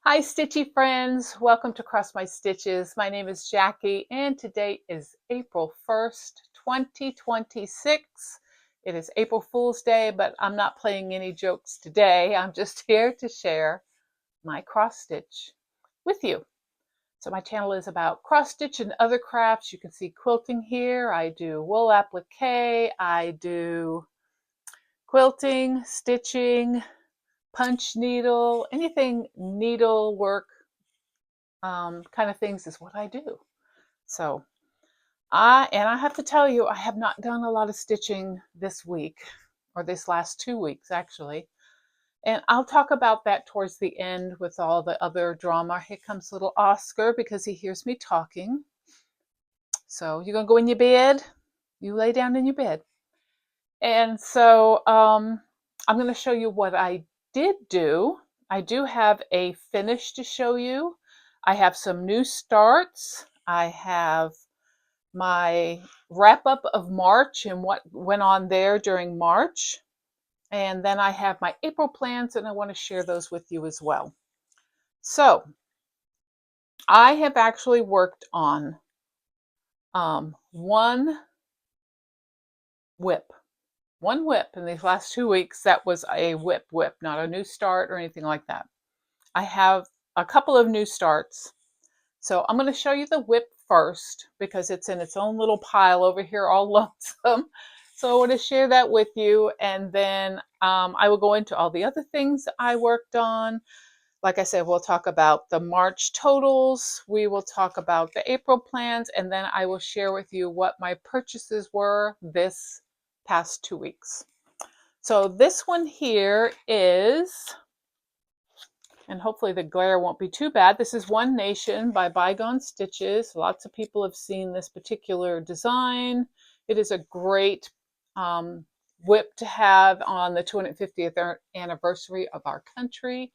Hi Stitchy friends, welcome to Cross My Stitches. My name is Jackie and today is April 1st, 2026. It is April Fool's Day, but I'm not playing any jokes today. I'm just here to share my cross stitch with you. So my channel is about cross stitch and other crafts. You can see quilting here. I do wool applique, I do quilting, stitching, punch needle, anything needlework kind of things is what I do. So I have to tell you, I have not done a lot of stitching this week, or this last 2 weeks actually. And I'll talk about that towards the end with all the other drama. Here comes little Oscar because he hears me talking. So you're gonna go in your bed? You lay down in your bed. And so I'm gonna show you what I did do. I do have a finish to show you. I have some new starts. I have my wrap up of March and what went on there during March. And then I have my April plans and I want to share those with you as well. So I have actually worked on one whip in these last 2 weeks. That was a whip, not a new start or anything like that. I have a couple of new starts. So I'm going to show you the whip first because it's in its own little pile over here all lonesome. So I want to share that with you, and then I will go into all the other things I worked on. Like I said, we'll talk about the March totals, we will talk about the April plans, and then I will share with you what my purchases were this past 2 weeks. So this one here is, and hopefully the glare won't be too bad. This is One Nation by Bygone Stitches. Lots of people have seen this particular design. It is a great whip to have on the 250th anniversary of our country.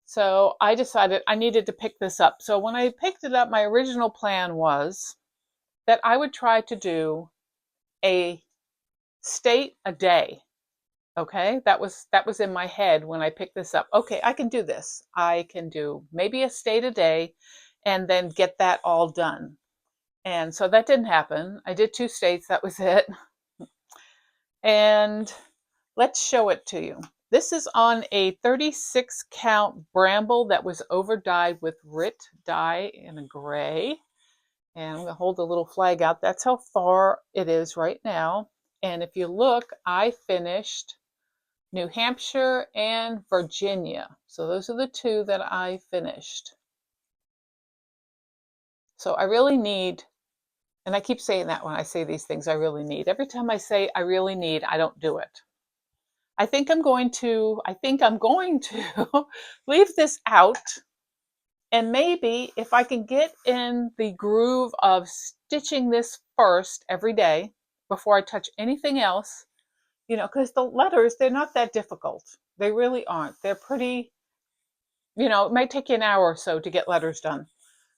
So I decided I needed to pick this up. So when I picked it up, my original plan was that I would try to do a state a day. Okay, that was in my head when I picked this up. Okay, I can do this. I can do maybe a state a day and then get that all done. And so that didn't happen. I did 2 states, that was it. And let's show it to you. This is on a 36 count bramble that was over dyed with Rit dye in a gray. And I'm going to hold the little flag out. That's how far it is right now. And if you look, I finished New Hampshire and Virginia. So those are the 2 that I finished. So I really need, and I keep saying that when I say these things, I really need. Every time I say I really need, I don't do it. I think I'm going to leave this out, and maybe if I can get in the groove of stitching this first every day before I touch anything else, you know, because the letters, they're not that difficult. They really aren't. They're pretty, you know, it might take you an hour or so to get letters done.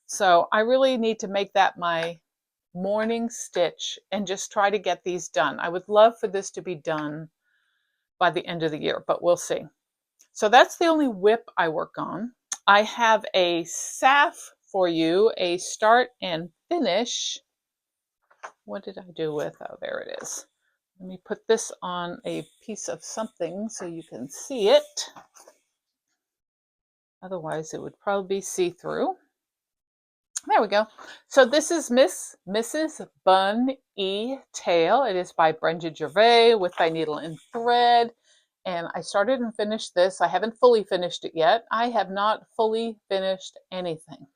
So I really need to make that my morning stitch and just try to get these done. I would love for this to be done by the end of the year, but we'll see. So that's the only whip I work on. I have a SAF for you, a start and finish. What did I do with? Oh, there it is. Let me put this on a piece of something so you can see it. Otherwise, it would probably be see-through. There we go. So this is Mrs. Bun E. Tale. It is by Brenda Gervais with Thy Needle and Thread. And I started and finished this. I haven't fully finished it yet. I have not fully finished anything.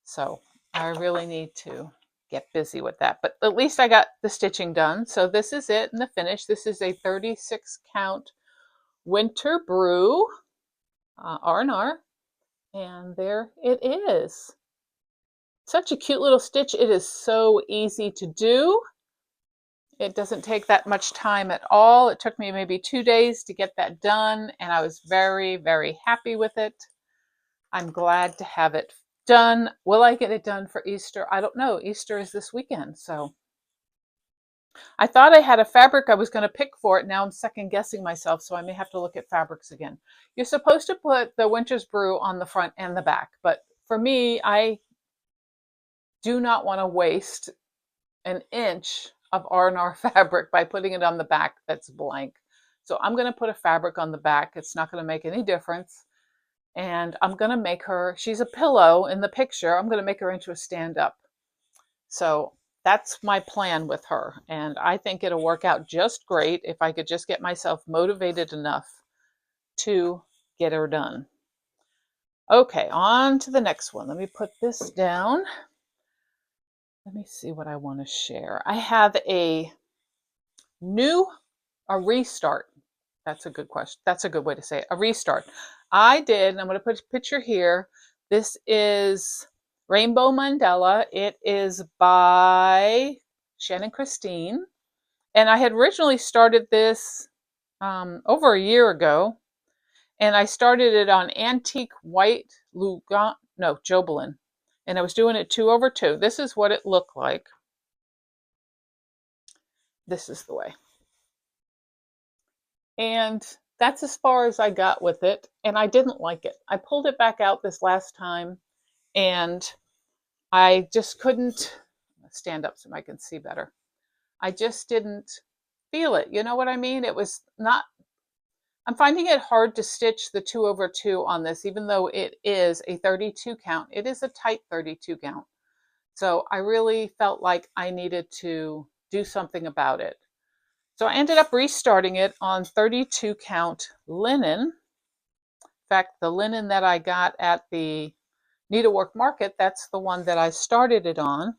So I really need to get busy with that. But at least I got the stitching done. So this is it in the finish. This is a 36 count winter brew R&R. And there it is. Such a cute little stitch. It is so easy to do. It doesn't take that much time at all. It took me maybe 2 days to get that done, and I was very, very happy with it. I'm glad to have it done. Will I get it done for Easter? I don't know. Easter is this weekend, so I thought I had a fabric I was going to pick for it. Now I'm second guessing myself, so I may have to look at fabrics again. You're supposed to put the Winter's Brew on the front and the back, but for me, I do not want to waste an inch of R&R fabric by putting it on the back that's blank. So I'm going to put a fabric on the back. It's not going to make any difference. And I'm going to make her, she's a pillow in the picture. I'm going to make her into a stand-up. So that's my plan with her. And I think it'll work out just great if I could just get myself motivated enough to get her done. Okay, on to the next one. Let me put this down. Let me see what I want to share. I have a restart. That's a good question. That's a good way to say it. A restart. I did, and I'm going to put a picture here. This is Rainbow Mandela. It is by Shannon Christine. And I had originally started this over a year ago. And I started it on antique white Jobelin. And I was doing it 2/2. This is what it looked like. This is the way. And that's as far as I got with it, and I didn't like it. I pulled it back out this last time, and I just couldn't stand up so I can see better. I just didn't feel it. You know what I mean? It was not, I'm finding it hard to stitch the 2/2 on this, even though it is a 32 count. It is a tight 32 count. So I really felt like I needed to do something about it. So I ended up restarting it on 32 count linen. In fact, the linen that I got at the Needlework Market, that's the one that I started it on.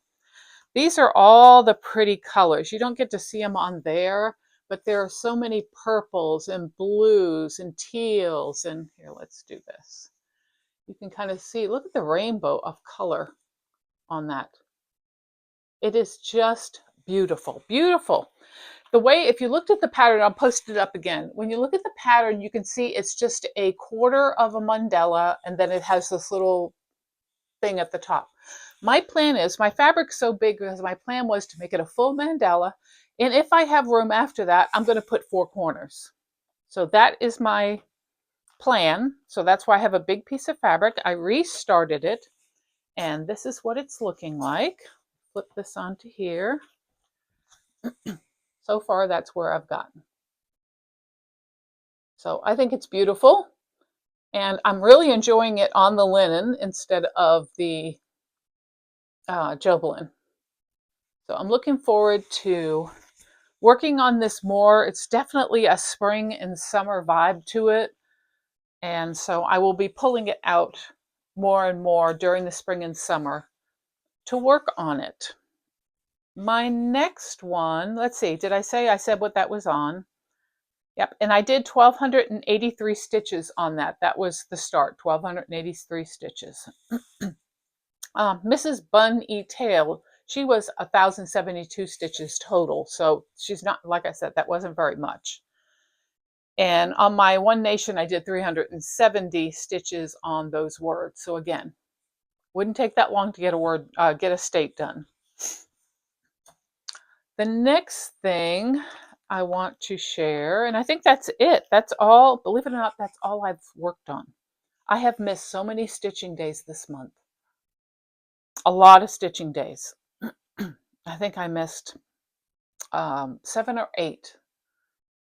These are all the pretty colors. You don't get to see them on there, but there are so many purples and blues and teals. And here, let's do this. You can kind of see, look at the rainbow of color on that. It is just beautiful, beautiful. The way, if you looked at the pattern, I'll post it up again. When you look at the pattern, you can see it's just a quarter of a mandala, and then it has this little thing at the top. My plan is, my fabric's so big because my plan was to make it a full mandala, and if I have room after that, I'm going to put 4 corners. So that is my plan. So that's why I have a big piece of fabric. I restarted it, and this is what it's looking like. Flip this onto here. So far, that's where I've gotten. So I think it's beautiful, and I'm really enjoying it on the linen instead of the Jobelin. So I'm looking forward to working on this more. It's definitely a spring and summer vibe to it, and so I will be pulling it out more and more during the spring and summer to work on it. My next one, let's see, did I say I said what that was on? Yep, and I did 1,283 stitches on that. That was the start, 1,283 stitches. Mrs. Bun E Tail, she was 1,072 stitches total. So she's not, like I said, that wasn't very much. And on my One Nation, I did 370 stitches on those words. So again, wouldn't take that long to get a state done. The next thing I want to share, and I think that's it. That's all, believe it or not, that's all I've worked on. I have missed so many stitching days this month. A lot of stitching days. I think I missed 7 or 8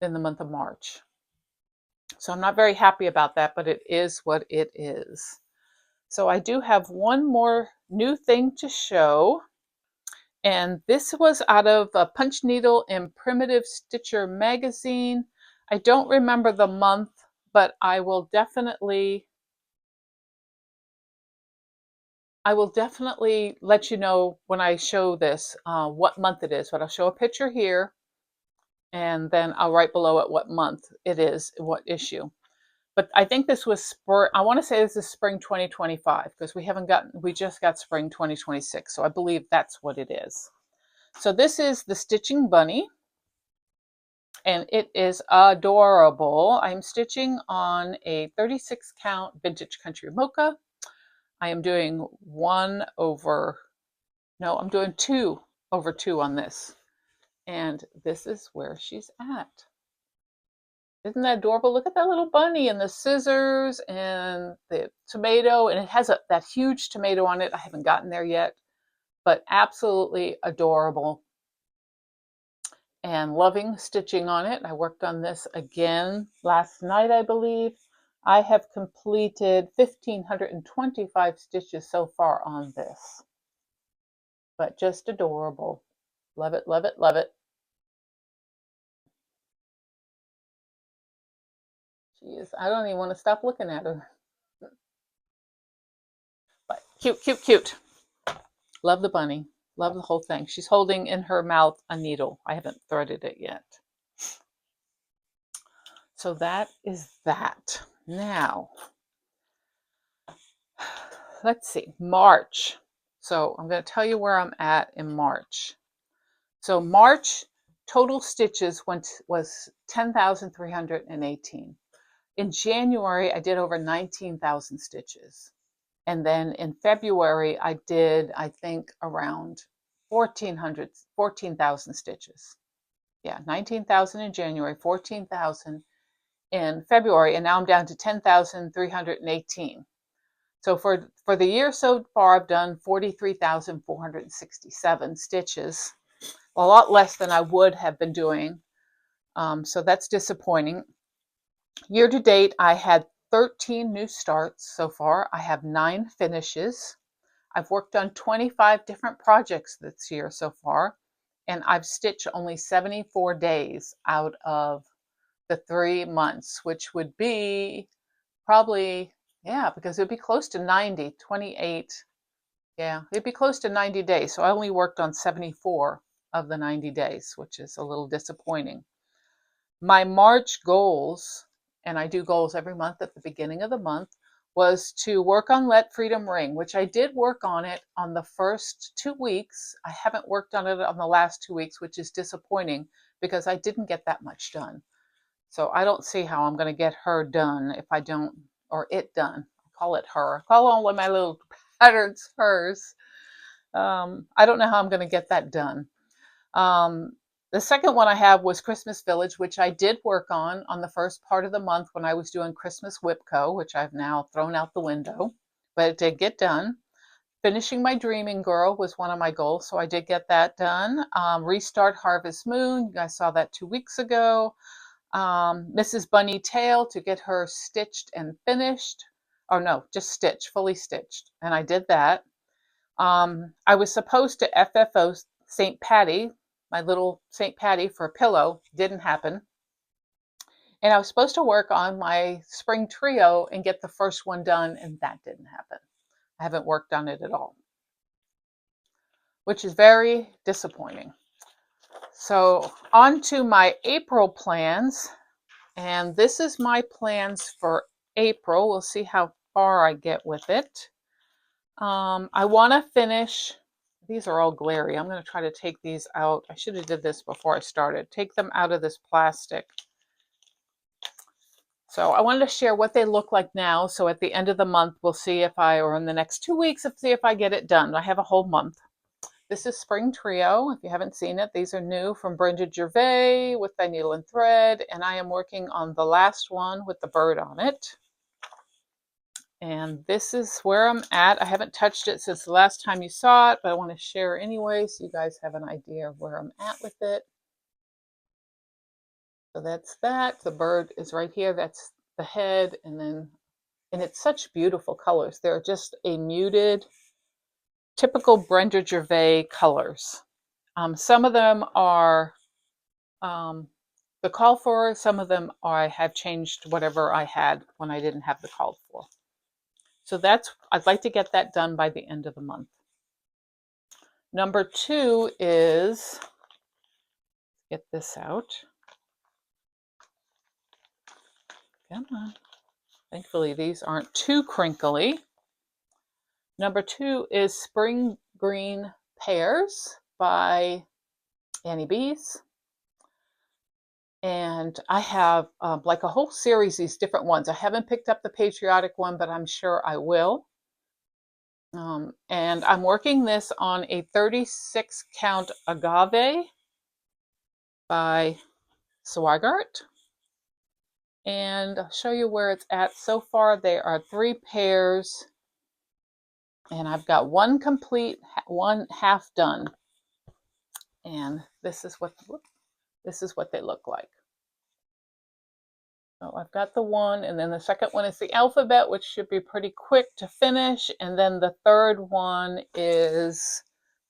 in the month of March. So I'm not very happy about that, but it is what it is. So I do have one more new thing to show. And this was out of a Punch Needle and Primitive Stitcher magazine. I don't remember the month, but I will definitely I will definitely let you know when I show this what month it is, but I'll show a picture here and then I'll write below it what month it is, what issue. But I think this was spring. I want to say this is spring 2025 because we just got spring 2026. So I believe that's what it is. So this is the Stitching Bunny and it is adorable. I'm stitching on a 36 count vintage country mocha. I am doing I'm doing 2/2 on this. And this is where she's at. Isn't that adorable? Look at that little bunny and the scissors and the tomato. And it has that huge tomato on it. I haven't gotten there yet, but absolutely adorable. And loving stitching on it. I worked on this again last night, I believe. I have completed 1,525 stitches so far on this. But just adorable. Love it, love it, love it. She is. I don't even want to stop looking at her. But cute, cute, cute. Love the bunny. Love the whole thing. She's holding in her mouth a needle. I haven't threaded it yet. So that is that. Now, let's see. March. So I'm going to tell you where I'm at in March. So March total stitches was 10,318. In January, I did over 19,000 stitches. And then in February, I did, I think, around 14,000 stitches. Yeah, 19,000 in January, 14,000 in February, and now I'm down to 10,318. So for the year so far, I've done 43,467 stitches, a lot less than I would have been doing. So that's disappointing. Year to date, I had 13 new starts so far. I have 9 finishes. I've worked on 25 different projects this year so far, and I've stitched only 74 days out of the 3 months, which would be probably, yeah, because it would be close to 90, 28. Yeah, it'd be close to 90 days. So I only worked on 74 of the 90 days, which is a little disappointing. My March goals, and I do goals every month at the beginning of the month, was to work on Let Freedom Ring, which I did work on it on the first 2 weeks. I haven't worked on it on the last 2 weeks, which is disappointing because I didn't get that much done. So I don't see how I'm going to get her done if I don't, or it done. I call it her. I call all of my little patterns hers. I don't know how I'm going to get that done. The second one I have was Christmas Village, which I did work on the first part of the month when I was doing Christmas Whipco, which I've now thrown out the window, but it did get done. Finishing my Dreaming Girl was one of my goals, so I did get that done. Restart Harvest Moon, you guys saw that 2 weeks ago. Mrs. Bunny Tail, to get her stitched and finished. Oh no, just stitched, fully stitched, and I did that. I was supposed to FFO St. Patty, my little St. Patty for a pillow. Didn't happen. And I was supposed to work on my spring trio and get the first one done, and that didn't happen. I haven't worked on it at all, which is very disappointing. So on to my April plans, and this is my plans for April. We'll see how far I get with it. I want to finish. These are all glary. I'm going to try to take these out. I should have did this before I started. Take them out of this plastic. So I wanted to share what they look like now. So at the end of the month, we'll see if or in the next 2 weeks, see if I get it done. I have a whole month. This is Spring Trio. If you haven't seen it, these are new from Brenda Gervais with By Needle and Thread. And I am working on the last one with the bird on it. And this is where I'm at. I haven't touched it since the last time you saw it, but I want to share anyway so you guys have an idea of where I'm at with it. So that's that. The bird is right here. That's the head. And it's such beautiful colors. They're just a muted, typical Brenda Gervais colors. Some of them are the call for, some of them I have changed whatever I had when I didn't have the call for. So I'd like to get that done by the end of the month. Number 2 is, get this out. Come on. Thankfully, these aren't too crinkly. Number 2 is Spring Green Pears by Annie B's. And I have like a whole series, these different ones. I haven't picked up the patriotic one, but I'm sure I will. And I'm working this on a 36 count agave by Swigart. And I'll show you where it's at. So far, there are 3 pairs, and I've got one complete, one half done. And this is what they look like. So I've got the one, and then the second one is the alphabet, which should be pretty quick to finish. And then the third one is,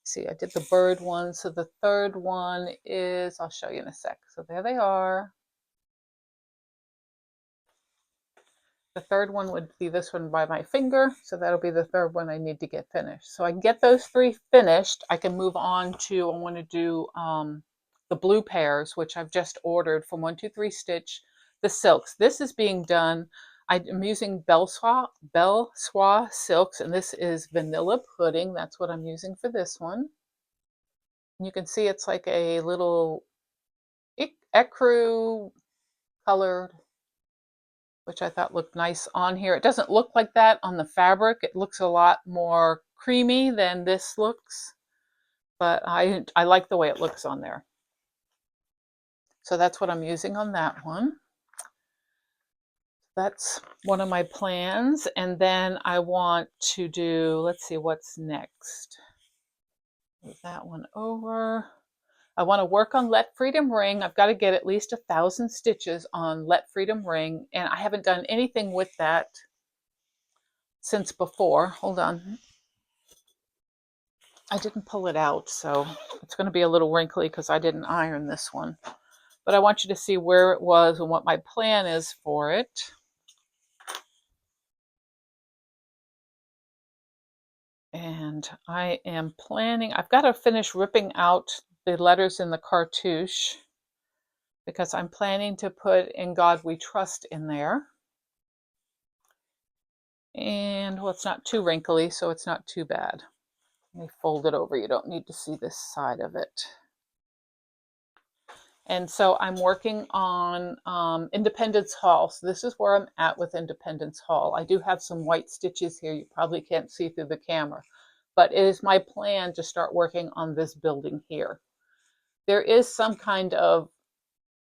see, I did the bird one. So the third one is, I'll show you in a sec. So there they are. The third one would be this one by my finger. So that'll be the third one I need to get finished. So I can get those 3 finished. I can move on to, I want to do the blue pears, which I've just ordered from 123 Stitch. The silks. This is being done. I'm using Belle Soie silks, and this is vanilla pudding. That's what I'm using for this one. And you can see it's like a little ecru colored, which I thought looked nice on here. It doesn't look like that on the fabric. It looks a lot more creamy than this looks, but I like the way it looks on there. So that's what I'm using on that one. That's one of my plans. And then I want to do, let's see what's next. Move that one over. I want to work on Let Freedom Ring. I've got to get at least 1,000 stitches on Let Freedom Ring, and I haven't done anything with that since before. Hold on. I didn't pull it out, so it's going to be a little wrinkly because I didn't iron this one. But I want you to see where it was and what my plan is for it. And I am planning, I've got to finish ripping out the letters in the cartouche because I'm planning to put In God We Trust in there. And well, it's not too wrinkly, so it's not too bad. Let me fold it over. You don't need to see this side of it. And so I'm working on Independence Hall. So this is where I'm at with Independence Hall. I do have some white stitches here. You probably can't see through the camera. But it is my plan to start working on this building here. There is some kind of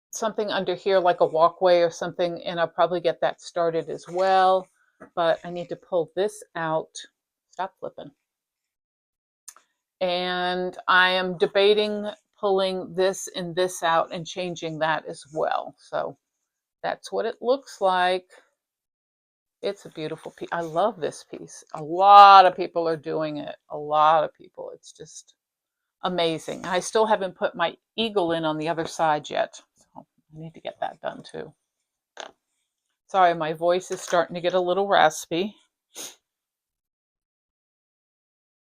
something under here like a walkway or something, and I'll probably get that started as well. But I need to pull this out. Stop flipping. And I am debating pulling this and this out and changing that as well. So that's what it looks like. It's a beautiful piece. I love this piece. A lot of people are doing it. A lot of people. It's just amazing. I still haven't put my eagle in on the other side yet. So I need to get that done too. Sorry, my voice is starting to get a little raspy.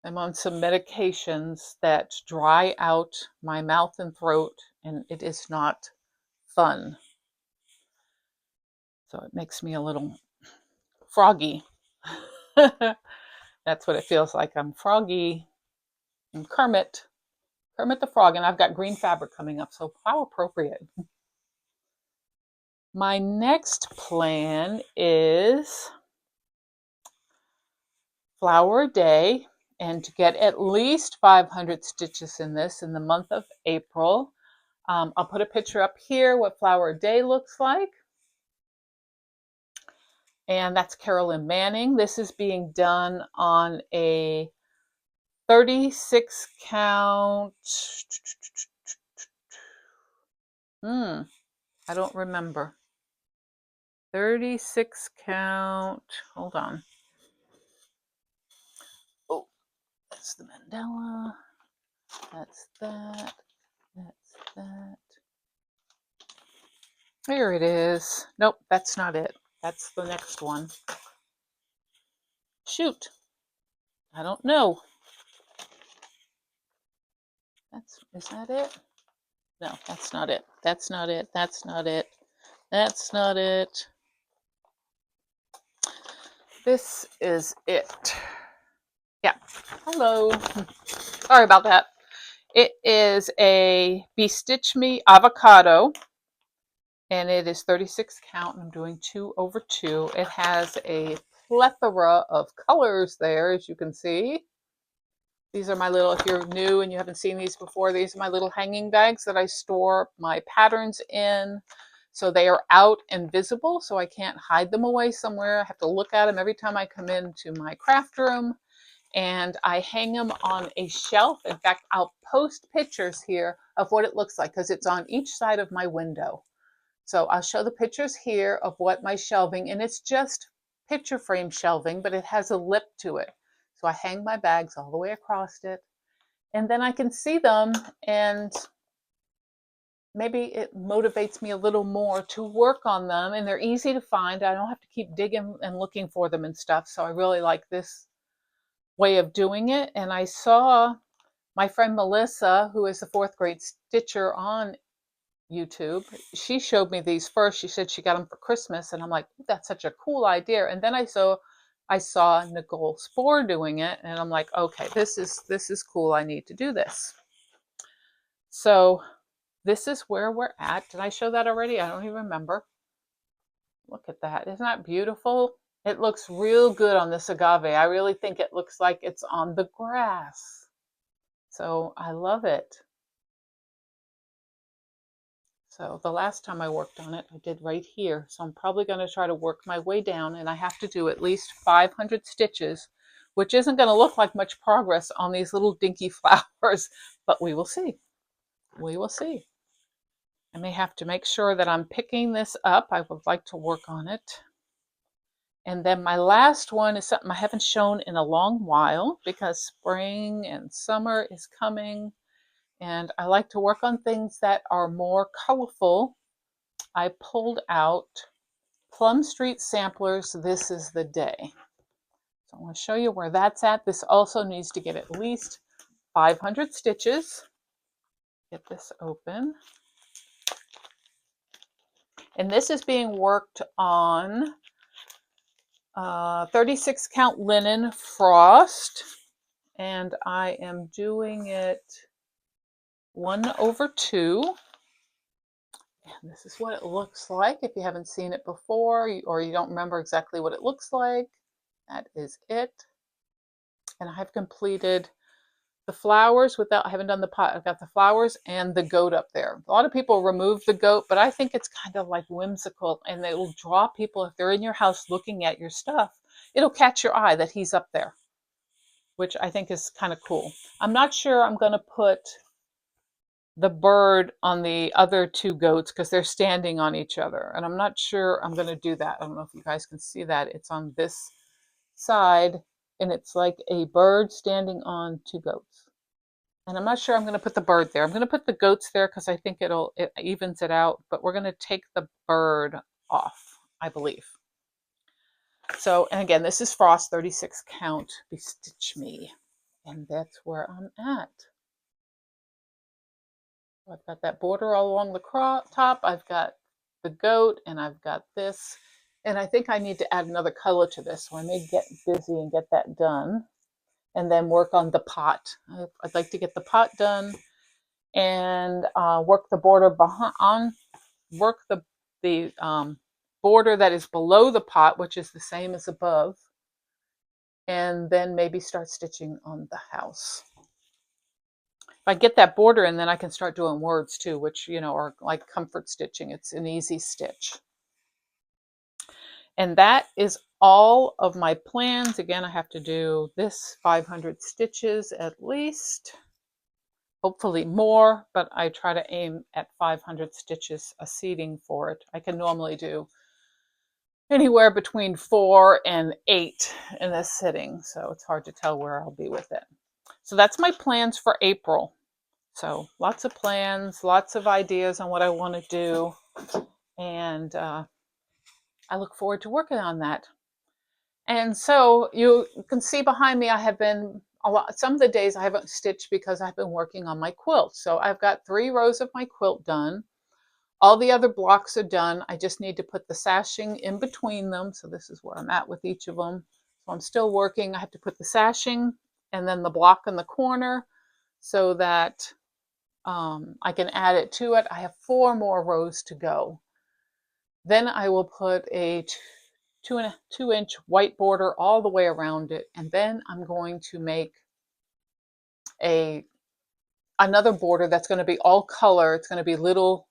I'm on some medications that dry out my mouth and throat, and it is not fun. So it makes me a little froggy. That's what it feels like. I'm froggy. I'm Kermit the Frog, and I've got green fabric coming up, so how appropriate. My next plan is Flower a Day, and to get at least 500 stitches in this in the month of April. I'll put a picture up here what Flower a Day looks like. And that's Carolyn Manning. This is being done on a 36 count. I don't remember. 36 count. Hold on. Oh, that's the mandala. That's that. That's that. Here it is. Nope, that's not it. That's the next one. Shoot, I don't know. Is that it? No, that's not it. That's not it. That's not it. That's not it. This is it. Yeah. Hello. Sorry about that. It is a Bestitch Me avocado, and it is 36 count, and I'm doing 2/2. It has a plethora of colors there, as you can see. These are my little, if you're new and you haven't seen these before, these are my little hanging bags that I store my patterns in. So they are out and visible, so I can't hide them away somewhere. I have to look at them every time I come into my craft room. And I hang them on a shelf. In fact, I'll post pictures here of what it looks like because it's on each side of my window. So I'll show the pictures here of what my shelving, and it's just picture frame shelving, but it has a lip to it. So I hang my bags all the way across it, and then I can see them, and maybe it motivates me a little more to work on them, and they're easy to find. I don't have to keep digging and looking for them and stuff. So I really like this way of doing it. And I saw my friend Melissa, who is the 4th grade stitcher on YouTube, she showed me these first. She said she got them for Christmas, and I'm like, that's such a cool idea. And then I saw Nicole Spohr doing it, and I'm like, okay, this is cool. I need to do this. So this is where we're at. Did I show that already? I don't even remember. Look at that. Isn't that beautiful? It looks real good on this agave. I really think it looks like it's on the grass. So I love it. So the last time I worked on it, I did right here. So I'm probably going to try to work my way down, and I have to do at least 500 stitches, which isn't going to look like much progress on these little dinky flowers, but we will see. We will see. I may have to make sure that I'm picking this up. I would like to work on it. And then my last one is something I haven't shown in a long while because spring and summer is coming. And I like to work on things that are more colorful. I pulled out Plum Street Samplers, This Is the Day. So I want to show you where that's at. This also needs to get at least 500 stitches. Get this open. And this is being worked on 36 count linen frost. And I am doing it 1/2. And this is what it looks like. If you haven't seen it before or you don't remember exactly what it looks like, that is it. And I have completed the flowers without, I haven't done the pot. I've got the flowers and the goat up there. A lot of people remove the goat, but I think it's kind of like whimsical, and it will draw people. If they're in your house looking at your stuff, it'll catch your eye that he's up there, which I think is kind of cool. I'm not sure I'm going to put the bird on the other 2 goats because they're standing on each other. And I'm not sure I'm going to do that. I don't know if you guys can see that. It's on this side, and it's like a bird standing on 2 goats. And I'm not sure I'm going to put the bird there. I'm going to put the goats there because I think it evens it out. But we're going to take the bird off, I believe. So, and again, this is Frost 36 count, Bestitch Me. And that's where I'm at. I've got that border all along the top. I've got the goat, and I've got this. And I think I need to add another color to this, so I may get busy and get that done. And then work on the pot. I'd like to get the pot done and work the border behind, work the border that is below the pot, which is the same as above. And then maybe start stitching on the house. If I get that border in, then I can start doing words too, which, you know, are like comfort stitching. It's an easy stitch. And that is all of my plans. Again, I have to do this 500 stitches at least, hopefully more, but I try to aim at 500 stitches a seating for it. I can normally do anywhere between 4 and 8 in a sitting, so it's hard to tell where I'll be with it. So that's my plans for April. So lots of plans, lots of ideas on what I want to do, and I look forward to working on that. And so you can see behind me, I have been some of the days I haven't stitched because I've been working on my quilt. So I've got 3 rows of my quilt done. All the other blocks are done. I just need to put the sashing in between them. So this is where I'm at with each of them. So I'm still working. I have to put the sashing and then the block in the corner so that I can add it to it. I have 4 more rows to go. Then I will put a 2-inch white border all the way around it. And then I'm going to make another border that's going to be all color. It's going to be little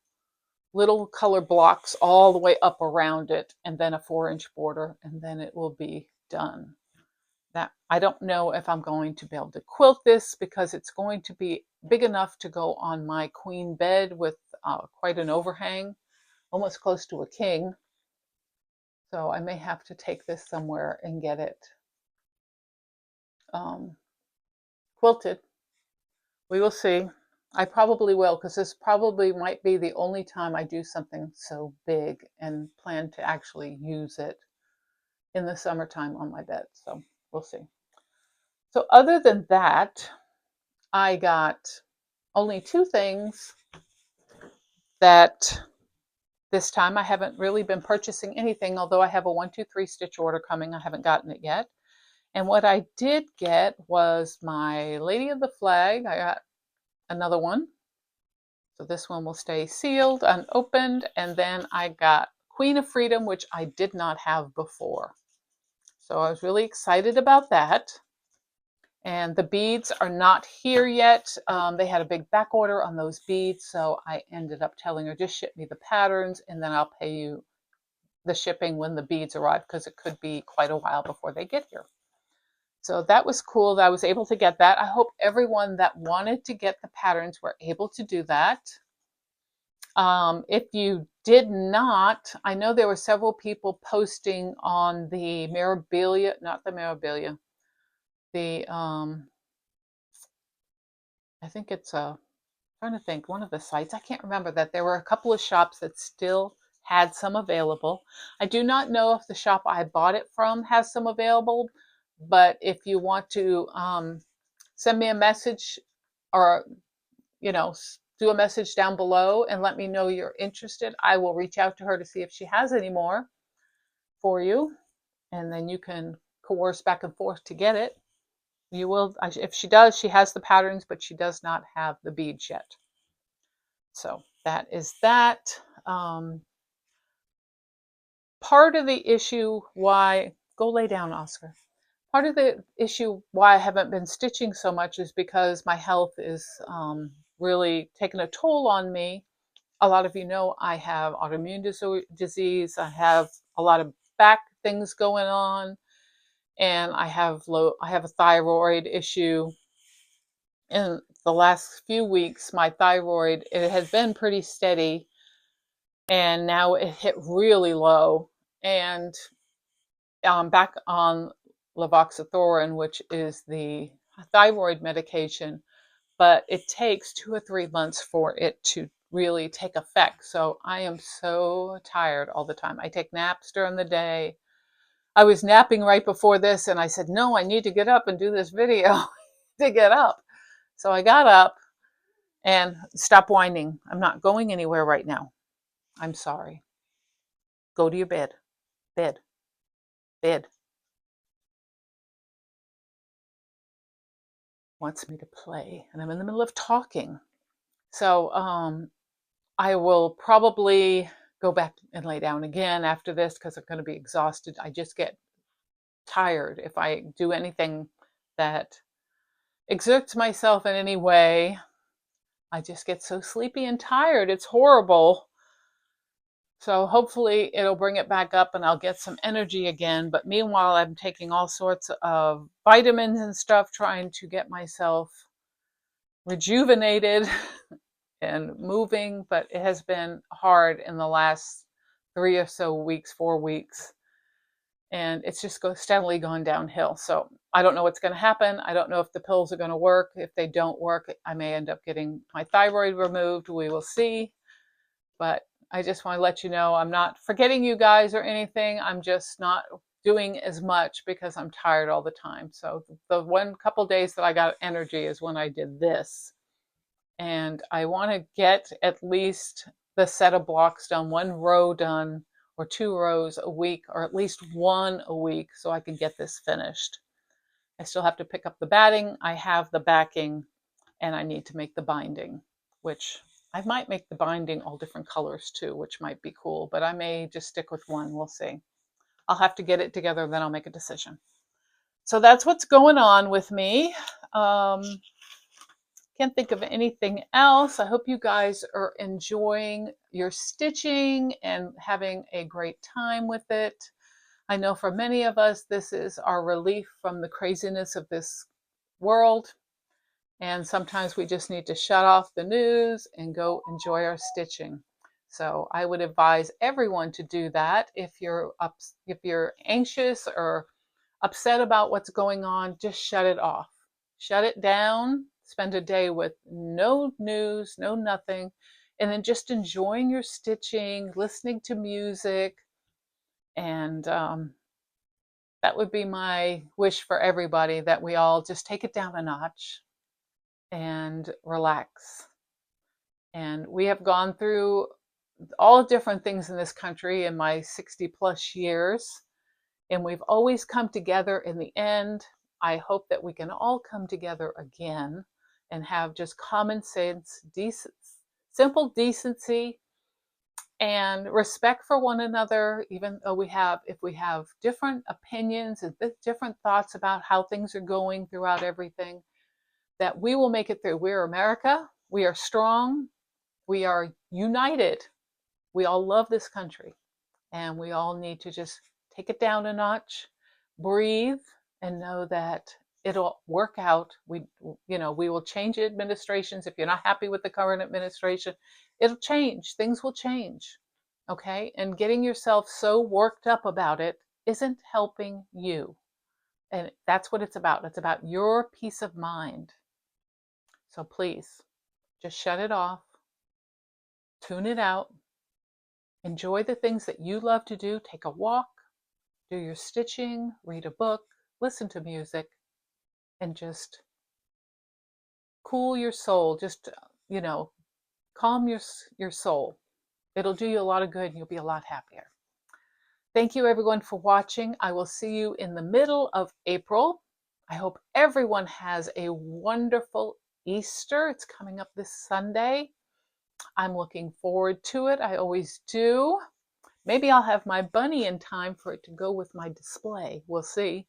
color blocks all the way up around it, and then a 4-inch border, and then it will be done. That I don't know if I'm going to be able to quilt this because it's going to be big enough to go on my queen bed with quite an overhang, almost close to a king. So I may have to take this somewhere and get it quilted. We will see. I probably will, because this probably might be the only time I do something so big and plan to actually use it in the summertime on my bed. So we'll see. So other than that, I got only 2 things that this time I haven't really been purchasing anything, although I have a 1, 2, 3 stitch order coming. I haven't gotten it yet. And what I did get was my Lady of the Flag. I got another one. So this one will stay sealed, unopened. And then I got Queen of Freedom, which I did not have before. So I was really excited about that. And the beads are not here yet. They had a big back order on those beads. So I ended up telling her, just ship me the patterns and then I'll pay you the shipping when the beads arrive, because it could be quite a while before they get here. So that was cool that I was able to get that. I hope everyone that wanted to get the patterns were able to do that. If you did not, I know there were several people posting on the Mirabilia, not the Mirabilia, the, I think it's I'm trying to think, one of the sites, I can't remember, that there were a couple of shops that still had some available. I do not know if the shop I bought it from has some available, but if you want to send me a message or, do a message down below and let me know you're interested, I will reach out to her to see if she has any more for you. And then you can coerce back and forth to get it. You will, if she does, she has the patterns, but she does not have the beads yet. So that is that. Part of the issue why, go lay down, Oscar. Part of the issue why I haven't been stitching so much is because my health is really taking a toll on me. A lot of you know I have autoimmune disease. I have a lot of back things going on, and I have a thyroid issue. In the last few weeks, my thyroid, it has been pretty steady, and now it hit really low. And I'm back on lavoxithorin, which is the thyroid medication, but it takes 2 or 3 months for it to really take effect. So I am so tired all the time. I take naps during the day. I was napping right before this, and I said, no, I need to get up and do this video to get up. So I got up and stop whining. I'm not going anywhere right now. I'm sorry. Go to your bed. Bed. Bed. Wants me to play, and I'm in the middle of talking. So I will probably go back and lay down again after this because I'm going to be exhausted. I just get tired if I do anything that exerts myself in any way. I just get so sleepy and tired. It's horrible. So hopefully it'll bring it back up and I'll get some energy again. But meanwhile, I'm taking all sorts of vitamins and stuff, trying to get myself rejuvenated and moving. But it has been hard in the last 3 or so weeks, 4 weeks. And it's just steadily gone downhill. So I don't know what's going to happen. I don't know if the pills are going to work. If they don't work, I may end up getting my thyroid removed. We will see. But I just want to let you know I'm not forgetting you guys or anything. I'm just not doing as much because I'm tired all the time. So the one couple days that I got energy is when I did this. And I want to get at least the set of blocks done, one row done, or 2 rows a week, or at least one a week, so I can get this finished. I still have to pick up the batting. I have the backing, and I need to make the binding, which I might make the binding all different colors too, which might be cool, but I may just stick with one. We'll see. I'll have to get it together, then I'll make a decision. So that's what's going on with me. Can't think of anything else. I hope you guys are enjoying your stitching and having a great time with it. I know for many of us, this is our relief from the craziness of this world. And sometimes we just need to shut off the news and go enjoy our stitching. So I would advise everyone to do that. If you're anxious or upset about what's going on, just shut it off. Shut it down. Spend a day with no news, no nothing, and then just enjoying your stitching, listening to music, and that would be my wish for everybody, that we all just take it down a notch and relax. And we have gone through all different things in this country in my 60 plus years, and we've always come together in the end. I hope that we can all come together again and have just common sense, simple decency and respect for one another, even though if we have different opinions and different thoughts about how things are going throughout everything, that we will make it through. We're America. We are strong. We are united. We all love this country, and we all need to just take it down a notch, breathe, and know that it'll work out. We will change administrations. If you're not happy with the current administration, it'll change. Things will change. Okay? And getting yourself so worked up about it isn't helping you. And that's what it's about. It's about your peace of mind. So please, just shut it off, tune it out, enjoy the things that you love to do. Take a walk, do your stitching, read a book, listen to music, and just cool your soul. Just, calm your soul. It'll do you a lot of good and you'll be a lot happier. Thank you everyone for watching. I will see you in the middle of April. I hope everyone has a wonderful Easter. It's coming up this Sunday. I'm looking forward to it. I always do. Maybe I'll have my bunny in time for it to go with my display. We'll see.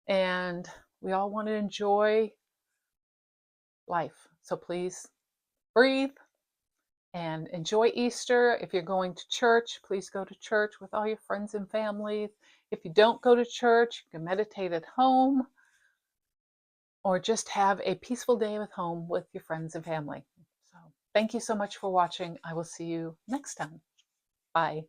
And we all want to enjoy life. So please breathe and enjoy Easter. If you're going to church, please go to church with all your friends and family. If you don't go to church, you can meditate at home or just have a peaceful day at home with your friends and family. So thank you so much for watching. I will see you next time. Bye.